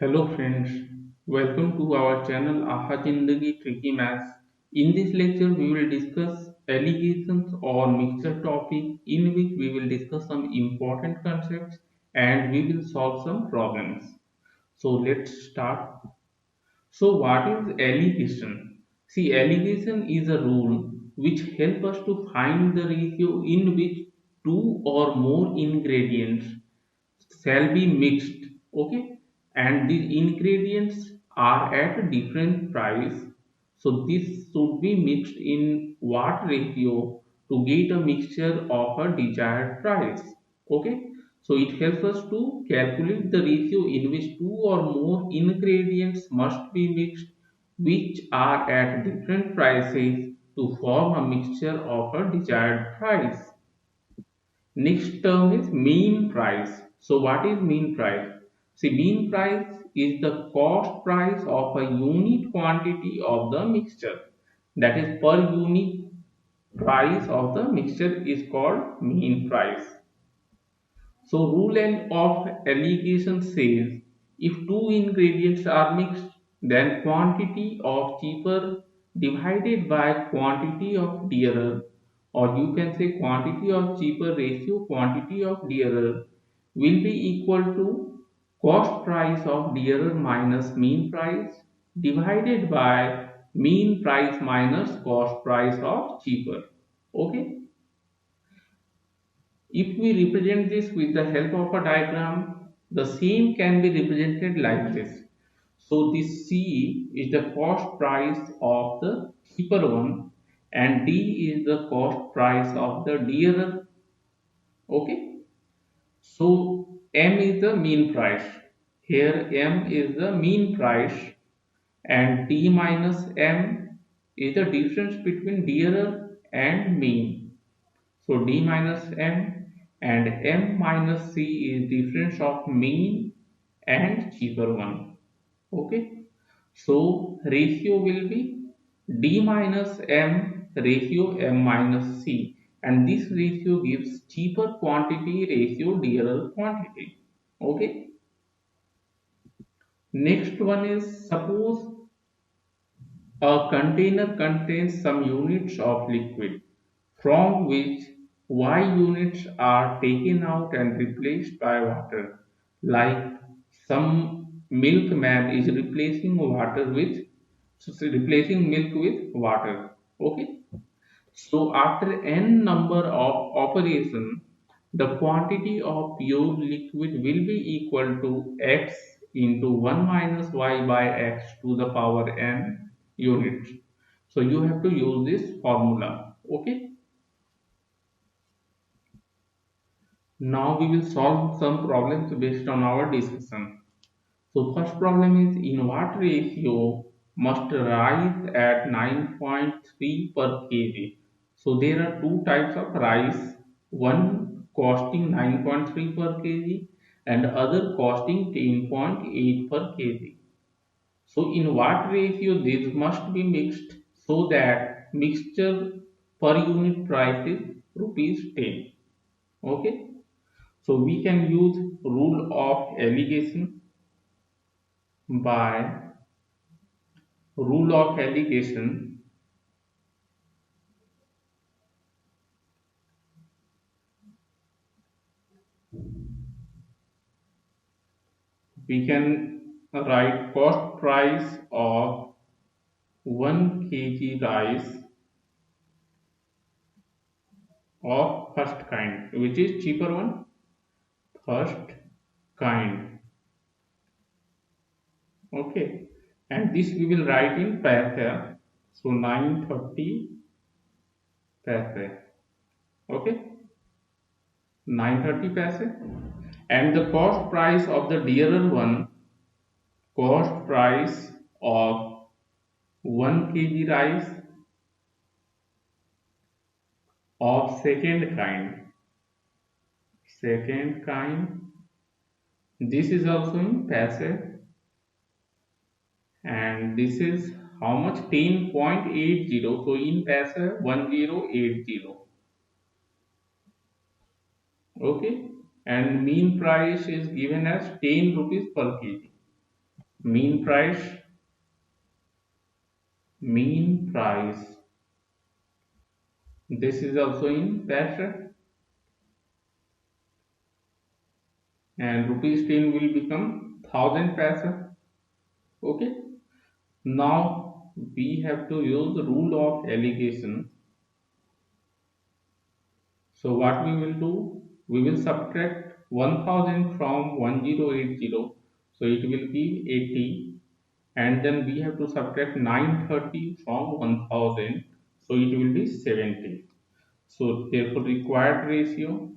Hello friends, welcome to our channel Aha Zindagi Tricky Maths. In this lecture, we will discuss allegations or mixture topic in which we will discuss some important concepts and we will solve some problems. So let's start. So what is allegation? See, allegation is a rule which help us to find the ratio in which two or more ingredients shall be mixed, okay, and these ingredients are at a different price, so this should be mixed in what ratio to get a mixture of a desired price, okay. So it helps us to calculate the ratio in which two or more ingredients must be mixed which are at different prices to form a mixture of a desired price. Next term is mean price. So what is mean price? See, mean price is the cost price of a unit quantity of the mixture. That is, per unit price of the mixture is called mean price. So rule of allegation says if two ingredients are mixed, then quantity of cheaper divided by quantity of dearer, or you can say quantity of cheaper ratio quantity of dearer will be equal to cost price of dearer minus mean price divided by mean price minus cost price of cheaper. Okay. If we represent this with the help of a diagram, the same can be represented like this. So this C is the cost price of the cheaper one and D is the cost price of the dearer. Okay. So M is the mean price. Here M is the mean price and D minus M is the difference between dearer and mean. So D minus M and M minus C is difference of mean and cheaper one. Okay. So ratio will be D minus M ratio M minus C, and this ratio gives cheaper quantity ratio dearer quantity. Okay. Next one is suppose a container contains some units of liquid from which Y units are taken out and replaced by water. Like some milkman is replacing milk with water. Okay. So after n number of operation, the quantity of pure liquid will be equal to x into 1 minus y by x to the power n units. So you have to use this formula. Okay. Now we will solve some problems based on our discussion. So first problem is in what ratio must rice at 9.3 per kg. So there are two types of rice, one costing 9.3 per kg and other costing 10.8 per kg. So in what ratio these must be mixed so that mixture per unit price is rupees 10. Okay. So we can use rule of allegation. By rule of allegation, we can write cost price of 1 kg rice of first kind, which is cheaper one, first kind. Okay, and this we will write in paise. So 930 paise. Okay, 930 paise. And the cost price of the dearer one, cost price of 1 kg rice of second kind, this is also in passive, and this is how much 10.80, so in passive 1080. Okay, and mean price is given as 10 rupees per kg. mean price, mean price. This is also in paisa, and rupees 10 will become 1000 paisa. Okay. Now we have to use the rule of alligation. So what we will do, we will subtract 1000 from 1080. So it will be 80, and then we have to subtract 930 from 1000. So it will be 70. So therefore required ratio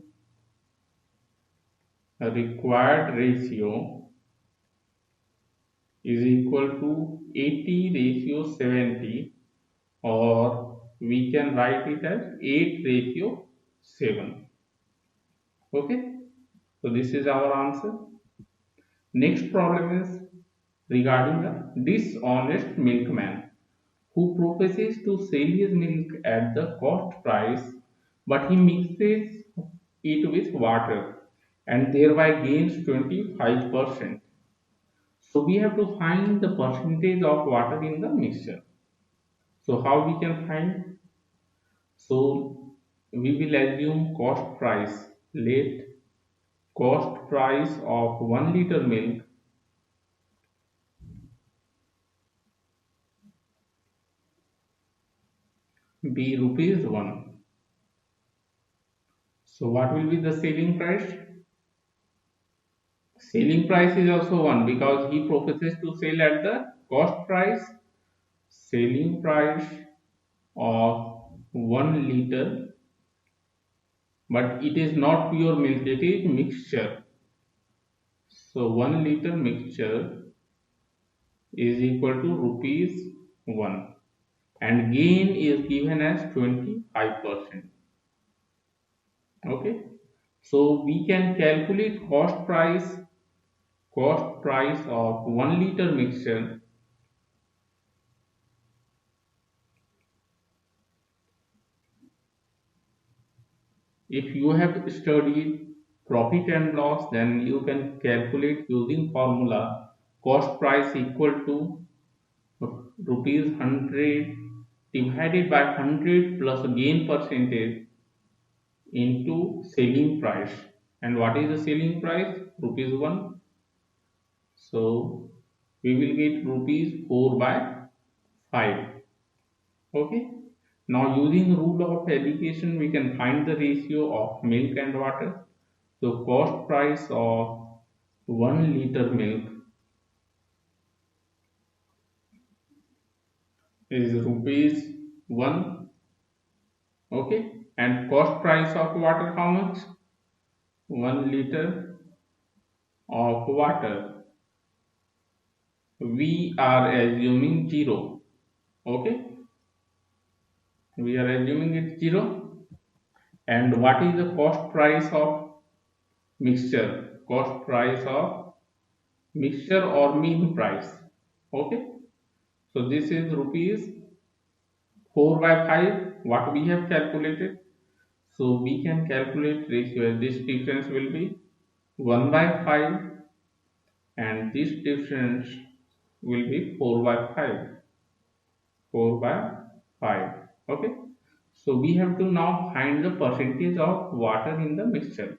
is equal to 80 ratio 70, or we can write it as 8 ratio 7. Okay, so this is our answer. Next problem is regarding the dishonest milkman who professes to sell his milk at the cost price, but he mixes it with water and thereby gains 25%. So we have to find the percentage of water in the mixture. So how we can find? So we will assume cost price. Let cost price of 1 liter milk be rupees 1. So what will be the selling price? Selling price is also 1 because he proposes to sell at the cost price. Selling price of 1 liter, but it is not pure milk, it is mixture. So 1 liter mixture is equal to rupees 1, and gain is given as 25%. Okay, so we can calculate cost price of 1 liter mixture. If you have studied profit and loss, then you can calculate using formula cost price equal to rupees 100 divided by 100 plus gain percentage into selling price. And what is the selling price? Rupees 1. So we will get rupees 4 by 5. Okay. Now using rule of allocation, we can find the ratio of milk and water. So cost price of 1 liter milk is rupees 1. Okay. And cost price of water how much? 1 liter of water. We are assuming 0. Okay. We are assuming it 0. And what is the cost price of mixture? Cost price of mixture or mean price. Okay. So this is rupees 4 by 5, what we have calculated. So we can calculate ratio. This difference will be 1 by 5, and this difference will be 4 by 5. 4 by 5. Okay. So we have to now find the percentage of water in the mixture.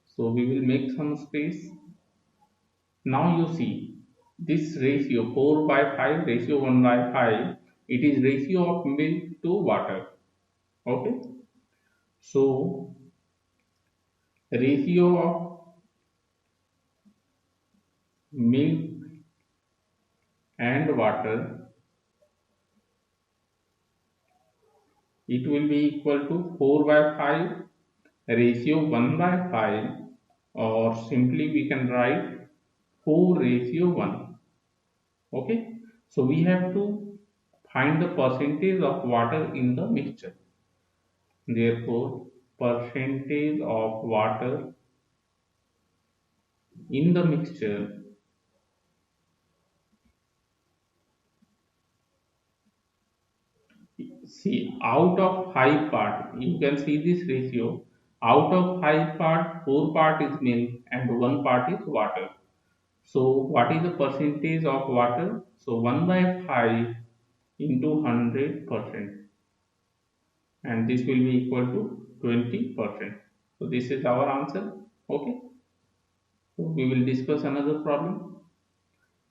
So we will make some space. Now you see this ratio 4 by 5, ratio 1 by 5, it is ratio of milk to water. Okay. So ratio of milk and water, it will be equal to 4 by 5 ratio 1 by 5, or simply we can write 4 ratio 1. Okay. So we have to find the percentage of water in the mixture. Therefore, percentage of water in the mixture, see, out of 5 part, you can see this ratio. Out of 5 part, 4 part is milk and 1 part is water. So what is the percentage of water? So 1 by 5 into 100%, and this will be equal to 20%. So this is our answer. Okay. So we will discuss another problem.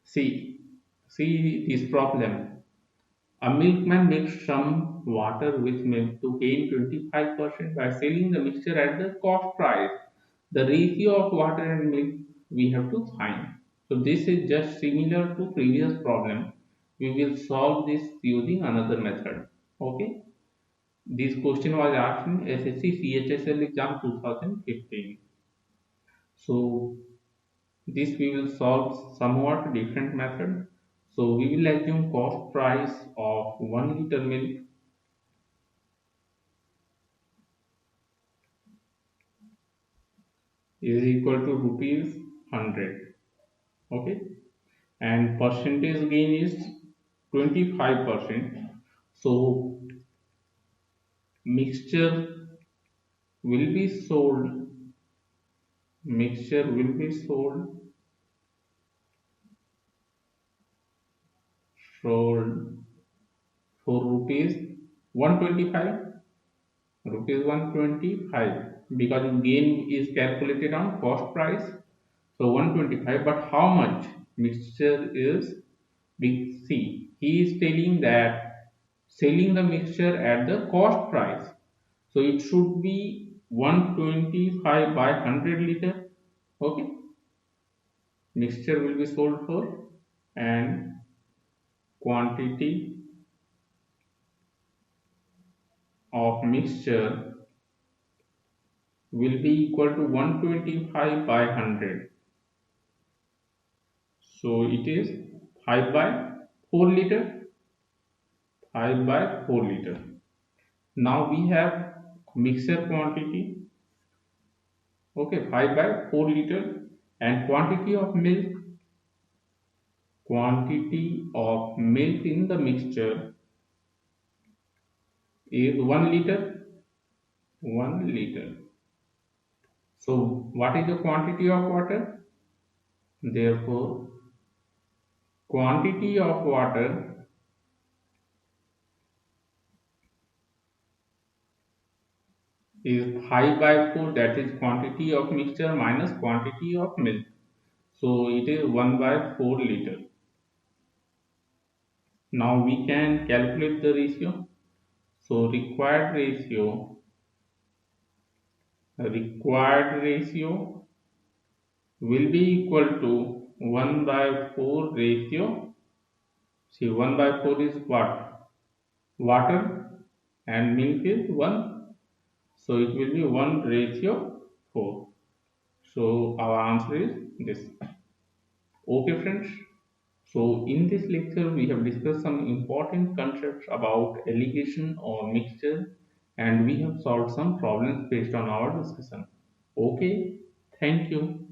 See this problem. A milkman makes some water with milk to gain 25% by selling the mixture at the cost price. The ratio of water and milk we have to find. So this is just similar to previous problem. We will solve this using another method. Okay. This question was asked in SSC CHSL exam 2015. So this we will solve somewhat different method. So we will assume cost price of 1 liter milk is equal to rupees 100. Okay, and percentage gain is 25%. So mixture will be sold mixture will be sold for rupees 125, rupees 125, because gain is calculated on cost price. So 125, but how much mixture is big C? He is telling that selling the mixture at the cost price. So it should be 125 by 100 liter. Okay, mixture will be sold for, and quantity of mixture will be equal to 125 by 100. So it is 5 by 4 liter. 5 by 4 liter. Now we have mixture quantity. Okay, 5 by 4 liter, and quantity of milk in the mixture is 1 liter. 1 liter. So what is the quantity of water? Therefore, quantity of water is 5 by 4, that is quantity of mixture minus quantity of milk. So it is 1 by 4 liter. Now we can calculate the ratio. So required ratio will be equal to 1 by 4 ratio. See, 1 by 4 is what? Water, and milk is 1. So it will be 1 ratio 4. So our answer is this. Okay, friends. So in this lecture, we have discussed some important concepts about alligation or mixture, and we have solved some problems based on our discussion. Okay, thank you.